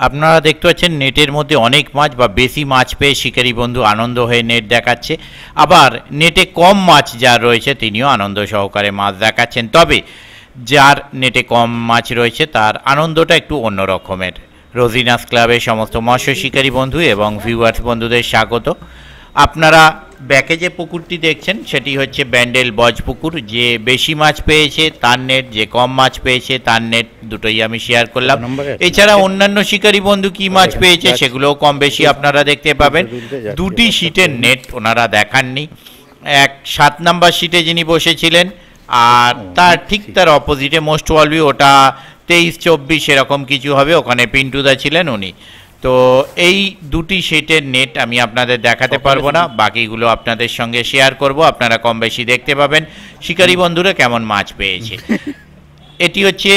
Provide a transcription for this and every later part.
আপনারা দেখতে পাচ্ছেন নেটের মধ্যে অনেক মাছ বা বেশি মাছ পেয়ে শিকারী বন্ধু আনন্দ হয়ে নেট দেখাচ্ছে, আবার নেটে কম মাছ যার রয়েছে তিনিও আনন্দ সহকারে মাছ দেখাচ্ছেন। তবে যার নেটে কম মাছ রয়েছে তার আনন্দটা একটু অন্য রকমের। রোজিনাস ক্লাবের সমস্ত মৎস্য শিকারী বন্ধু এবং ভিউয়ার্স বন্ধুদের স্বাগত। আপনারা ব্যাকে যে পুকুরটি দেখছেন সেটি হচ্ছে ব্যান্ডেল বজ পুকুর। যে বেশি মাছ পেয়েছে তার নেট, যে কম মাছ পেয়েছে তার নেট, দুটোই আমি শেয়ার করলাম। এছাড়া অন্যান্য শিকারী বন্ধু কি মাছ পেয়েছে সেগুলোও কম বেশি আপনারা দেখতে পাবেন। দুটি সিটের নেট ওনারা দেখাননি। এক 7 নম্বর সিটে যিনি বসেছিলেন, আর তার ঠিক তার অপোজিটে মোস্ট প্রবাবলি ওটা 23-24 এরকম কিছু হবে, ওখানে পিন্টুদা ছিলেন উনি। তো এই দুটি সেটের নেট আমি আপনাদের দেখাতে পারবো না, বাকিগুলো আপনাদের সঙ্গে শেয়ার করব, আপনারা কম বেশি দেখতে পাবেন শিকারী বন্ধুরা কেমন মাছ পেয়েছে। এটি হচ্ছে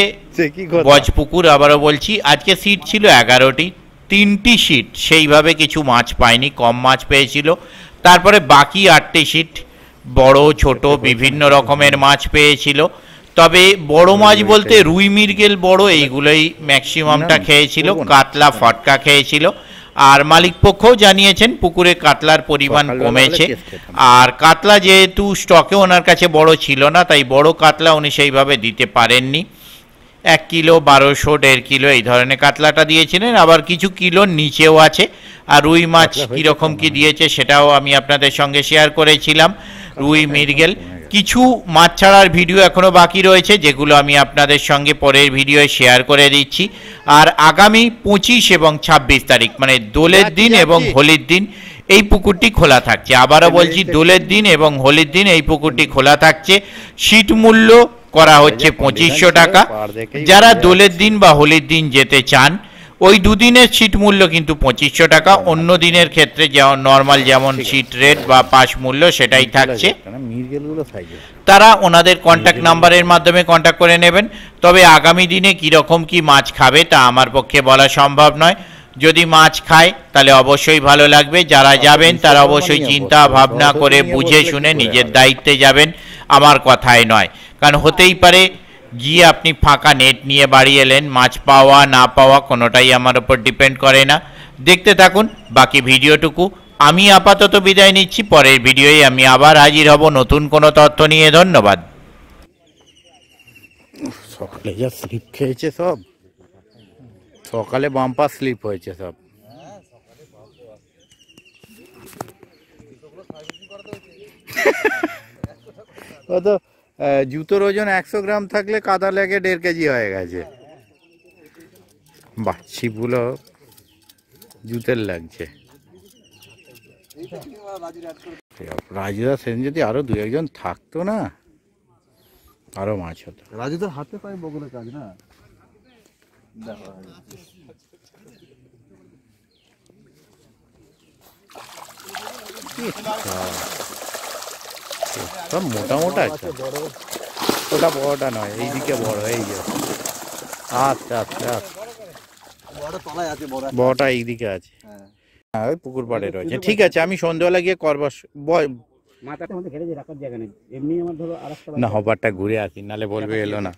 বজপুকুর। আবারও বলছি, আজকে সিট ছিল 11টি, 3টি সিট সেইভাবে কিছু মাছ পায়নি, কম মাছ পেয়েছিল। তারপরে বাকি 8টি সিট বড় ছোট বিভিন্ন রকমের মাছ পেয়েছিল। তবে বড় মাছ বলতে রুই মৃগেল বড় এইগুলোই ম্যাক্সিমামটা খেয়েছিল, কাতলা ফটকা খেয়েছিল। আর মালিক পক্ষও জানিয়েছেন পুকুরে কাতলার পরিমাণ কমেছে, আর কাতলা যেহেতু স্টকে ওনার কাছে বড় ছিল না তাই বড় কাতলা উনি সেইভাবে দিতে পারেননি। 1 কিলো 1200 1.5 কিলো এই ধরনের কাতলাটা দিয়েছিলেন, আবার কিছু কিলোর নিচেও আছে। আর রুই মাছ কীরকম কি দিয়েছে সেটাও আমি আপনাদের সঙ্গে শেয়ার করেছিলাম। রুই মৃগেল কিছু মাছ ছাড়ার ভিডিও এখনও বাকি রয়েছে, যেগুলো আমি আপনাদের সঙ্গে পরের ভিডিওয়ে শেয়ার করে দিচ্ছি। আর আগামী 25 এবং 26 তারিখ মানে দোলের দিন এবং হোলির দিন এই পুকুরটি খোলা থাকছে। আবারও বলছি, দোলের দিন এবং হোলির দিন এই পুকুরটি খোলা থাকছে। সিট মূল্য করা হচ্ছে 2500 টাকা। যারা দোলের দিন বা হোলির দিন যেতে চান ওই দুদিনের সিট মূল্য কিন্তু 2500 টাকা। অন্য দিনের ক্ষেত্রে যেমন নর্মাল যেমন সিট রেট বা পাস মূল্য সেটাই থাকছে। তারা ওনাদের কন্ট্যাক্ট নাম্বারের মাধ্যমে কন্ট্যাক্ট করে নেবেন। তবে আগামী দিনে কীরকম কি মাছ খাবে তা আমার পক্ষে বলা সম্ভব নয়। যদি মাছ খায় তাহলে অবশ্যই ভালো লাগবে। যারা যাবেন তারা অবশ্যই চিন্তা ভাবনা করে বুঝে শুনে নিজের দায়িত্বে যাবেন, আমার কথাই নয়। কারণ হতেই পারে গিয়ে আপনি ফাঁকা নেট নিয়ে বাড়ি এলেন, মাছ পাওয়া না পাওয়া কোনোটাই আমার উপর ডিপেন্ড করে না। দেখতে থাকুন বাকি ভিডিওটুকু। আমি আপাতত বিদায় নিচ্ছি, পরের ভিডিওয়ে আমি আবার হাজির হব নতুন কোনো তথ্য নিয়ে। ধন্যবাদ। সকালে যা স্লিপ খেয়েছে সব, সকালে বাম্পার স্লিপ হয়েছে সব। ও তো জুতোর ওজন 100 গ্রাম থাকলে কাদা লেগে 1.5 কেজি হয়ে গেছে। বাহ, ছিপগুলো জুতের লাগছে। রাজুদা সেদিন যদি আরো 2-1 থাকতো না, আরো মাছ হতো। রাজুদার হাতে পায়ে বগলের কাজ না। সব মোটা মোটা আছে, ওটা বড়টা নয়, এইদিকে বড়। এই যে আচ্ছা আচ্ছা আচ্ছা, বড়টা এইদিকে আছে। হ্যাঁ, ওই পুকুর পাড়ে রয়েছে। ঠিক আছে, আমি সন্ধ্যাবেলা গিয়ে করবার না হবারটা ঘুরে আসি, নালে বলবে এলো না।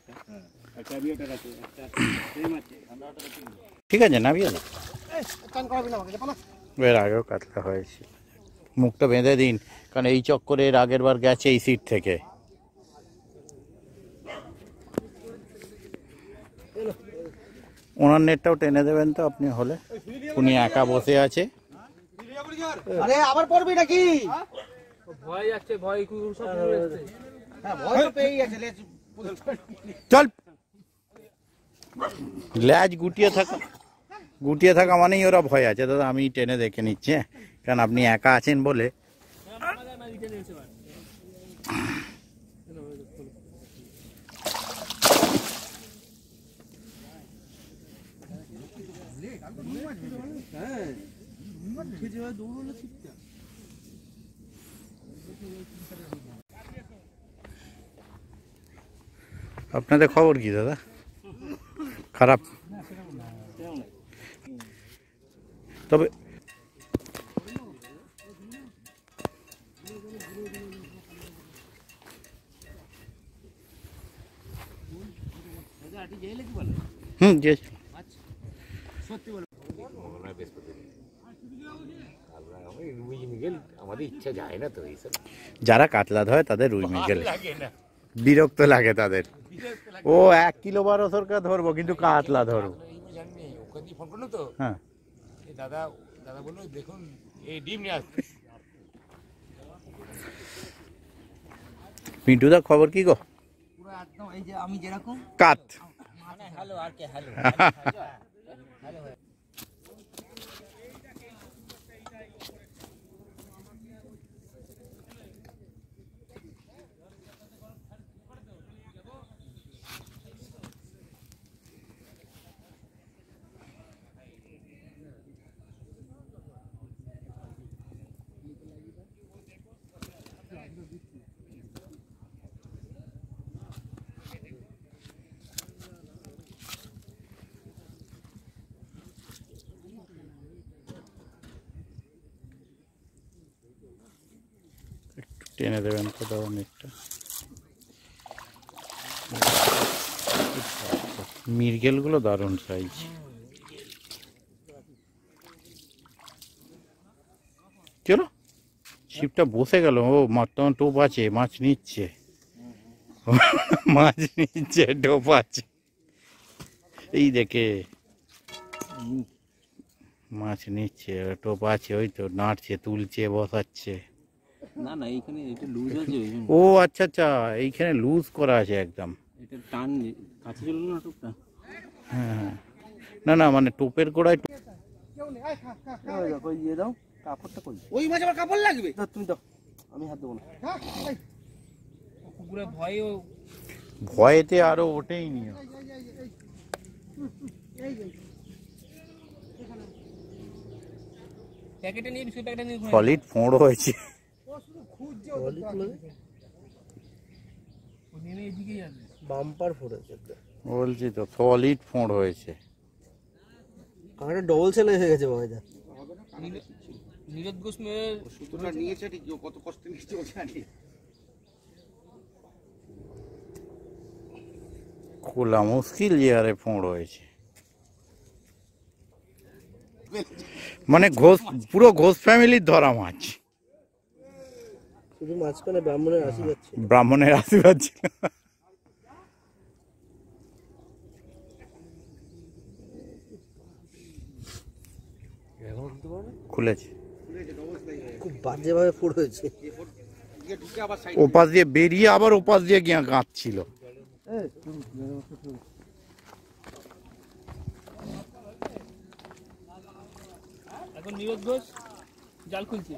ঠিক আছে, নামিয়ে না, এর আগেও কাতলা হয়েছে। মুখটা বেঁধে দিন, কারণ এই চক্করে এর আগের বার গেছে এই সিট থেকে। ওনার নেটটাও টেনে দেবেন তো আপনি হলে, উনি একা বসে আছে। আরে আবার পড়বি নাকি? ভয় যাচ্ছে, ভয় সব আসছে। হ্যাঁ, ভয় তো পেয়ে গেছে। চল, ল্যাজ গুটিয়ে থাকা মানেই ওরা ভয় আছে। দাদা আমি টেনে দেখে নিচ্ছি, কারণ আপনি একা আছেন বলে। আপনাদের খবর কি দাদা? খারাপ? তবে যে মনে হয় বৃহস্পতিবার। রুই মৃগেল আমাদের ইচ্ছা যায় না তো এইসব, যারা কাতলা ধরে তাদের রুই মৃগেল লাগে না, বিরক্ত লাগে তাদের। ও 1 কিলো 1200 টাকা ধরবো কিন্তু কাতলা ধরবো। জানি ওখান দিয়ে ফোন করলো তো, হ্যাঁ এই দাদা বললো দেখুন এই ডিম নিয়ে আসবে। পিন্টুদা খবর কি গো? পুরো একদম এই যে আমি যেরকম কাত। হ্যালো আর কে হ্যালো টেনে দেবেন তো দাও অনেকটা। মৃগেলগুলো দারুণ সাইজ। চলো শিপটা বসে গেল। ও তোমার টোপ আছে, মাছ নিচ্ছে, মাছ নিচ্ছে, টোপ আছে এই দেখে, মাছ নিচ্ছে, টোপ আছে, ওই তো নাড়ছে, তুলছে, বসাচ্ছে। না না এইখানে এটা লুজ আছে, ও আচ্ছা আচ্ছা, এইখানে লুজ করা আছে একদম। এটা টান কাছে চললো না টুকটা। হ্যাঁ হ্যাঁ, না না মানে টোপের গোড়ায় কই দিয়ে দাও কাপড়টা, কই ওই মাছ আবার কাপড় লাগবে, দাও তুমি দাও, আমি হাত দেবো না। কুকুরের ভয়ে ও ভয়েতে আরো ওঠেই নি। প্যাকেটে নিয়ে বিস্কুট প্যাকেটে নিয়ে ঘুরে সলিড ফোঁড় হয়েছে। ও নেমে এদিকেই যাবে। বাম্পার ফোড়েছে, বলছি তো সলিড ফোঁড় হয়েছে। কাঁটা ডবল সেলাই হয়ে গেছে বাবা। নীরদ ঘোষ মেয়ের সুতোটা নিয়েছে ঠিক, কত কষ্ট নিয়েছে ও জানি। খোলা মুশকিল যে আরে ফোঁড় হয়েছে। মানে ঘোষ, পুরো ঘোষ ফ্যামিলির ধরা মাছ। শুধু মাঝখানে ব্রাহ্মণের আসি যাচ্ছে, ব্রাহ্মণের আশীর্বাদ ছিল। খুলেছে, খুব বাজে ভাবে ফুড হয়েছে। ওপাশ দিয়ে বেরিয়ে আবার ওপাশ দিয়ে গিয়ে গাঁথছিল। এখন নীরদ ঘোষ জাল খুলছে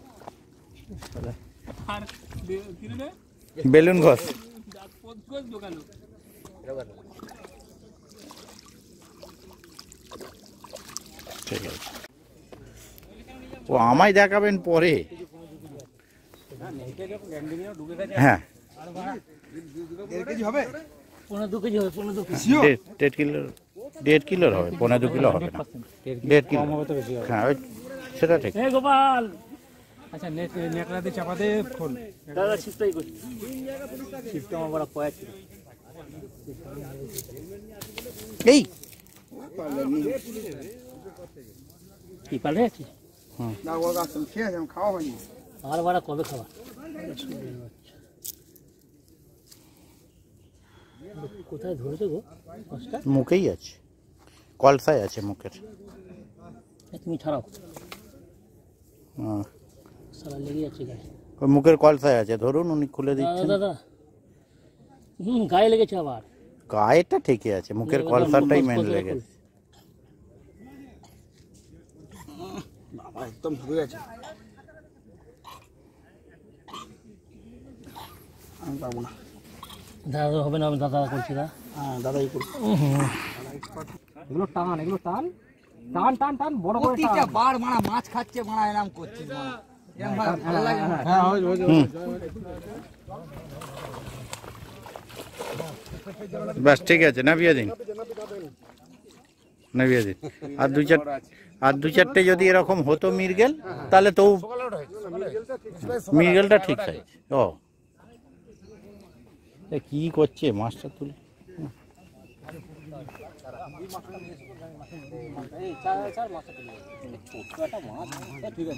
আর কি রে বেলুন ঘোষ। পদ ঘোষ দোকানো। ঠিক আছে, ও আমায় দেখাবেন পরে। হ্যাঁ 1.5 কেজি হবে, 2.5 কেজি হবে, 2.5 কেজি। 1.5 কিলোর হবে, 1.5 কিলো হবে না, 1.5 কিলো হবে তো বেশি হবে। হ্যাঁ সেটা ঠিক। এ গোপাল, আচ্ছা নেকড়াতে চাপাতে খোল দাদা শিফটাই করি, শিফটা আমার বড় পয়া ছিল। এই কি পালে আছে না, ও আসলে খেয়ে আছে, খাওয়া হয়নি। আর বড় কবে খাওয়া? কোথায় ধরেছে গো মাছটা? মুখেই আছে, কলসায় আছে মুখের। তুমি ছাড়াও, হ্যাঁ সারা লেগে যাচ্ছে গায়ে। ওই মুখের কলসায় আছে, ধরুন উনি খুলে দাদা দিচ্ছেন। দাদা গায়ে লেগেছে আবার। গায়েটা ঠিকই আছে, মুখের কলসাটাই মেন লেগেছে। বাবা একদম ঢুকে গেছে, আমি পারবো না। দাদা হবে না, আমি দাদা করছি না। হ্যাঁ দাদাই করছি। এগুলো টান, এগুলো টান টান টান টান বড় বড় প্রতিটা বার মারা মাছ খাচ্ছে, মারা এরকম করছিস মারা, এরকম ভালো লাগে না। হ্যাঁ ব্যাস ঠিক আছে, নামিয়ে দিন, নামিয়ে দিন। আর দু চারটে যদি এরকম হতো মৃগেল, তাহলে তো মৃগেলটা ঠিক সাইজ। ও কি করছে মাছটা তুলে, এই চার মাছটা চলে যাবে ছোট্ট একটা মাছ ঠিক আছে